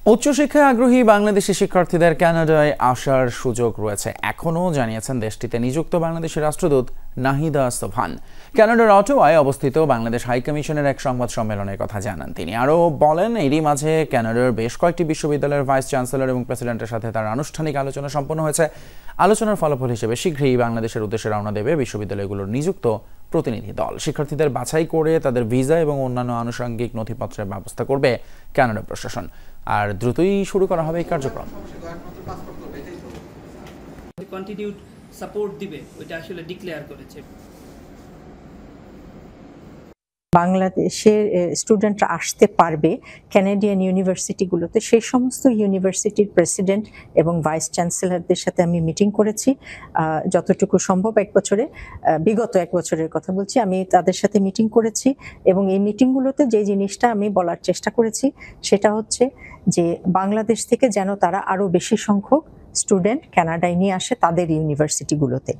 উচ্চশিক্ষায় আগ্রহী বাংলাদেশি শিক্ষার্থীদের কানাডায় আসার সুযোগ রয়েছে এখনও, জানিয়েছেন দেশটিতে নিযুক্ত বাংলাদেশের রাষ্ট্রদূত নাহিদা সোবহান। কানাডার অটোয়ায় অবস্থিত বাংলাদেশ হাইকমিশনের এক সংবাদ সম্মেলনের কথা জানান তিনি। আরও বলেন, এরই মাঝে কানাডার বেশ কয়েকটি বিশ্ববিদ্যালয়ের ভাইস চ্যান্সেলর এবং প্রেসিডেন্টের সাথে তার আনুষ্ঠানিক আলোচনা সম্পন্ন হয়েছে। আলোচনার ফলাফল হিসেবে শীঘ্রই বাংলাদেশের উদ্দেশ্যে রওনা দেবে বিশ্ববিদ্যালয়গুলোর নিযুক্ত প্রতিনিধি দল। শিক্ষার্থীদের বাছাই করে তাদের ভিসা এবং অন্যান্য আনুষঙ্গিক নথিপত্রের ব্যবস্থা করবে কানাডা প্রশাসন। আর দ্রুতই শুরু করা হবে এই কার্যক্রম। কন্টিনিউড সাপোর্ট দিবে ওইটা আসলে ডিক্লেয়ার করেছে। বাংলাদেশের স্টুডেন্টরা আসতে পারবে ক্যানাডিয়ান ইউনিভার্সিটিগুলোতে, সেই সমস্ত ইউনিভার্সিটির প্রেসিডেন্ট এবং ভাইস চ্যান্সেলরদের সাথে আমি মিটিং করেছি যতটুকু সম্ভব। বিগত এক বছরের কথা বলছি, আমি তাদের সাথে মিটিং করেছি এবং এই মিটিংগুলোতে যে জিনিসটা আমি বলার চেষ্টা করেছি সেটা হচ্ছে যে বাংলাদেশ থেকে যেন তারা আরও বেশি সংখ্যক স্টুডেন্ট কানাডায় নিয়ে আসে তাদের ইউনিভার্সিটিগুলোতে।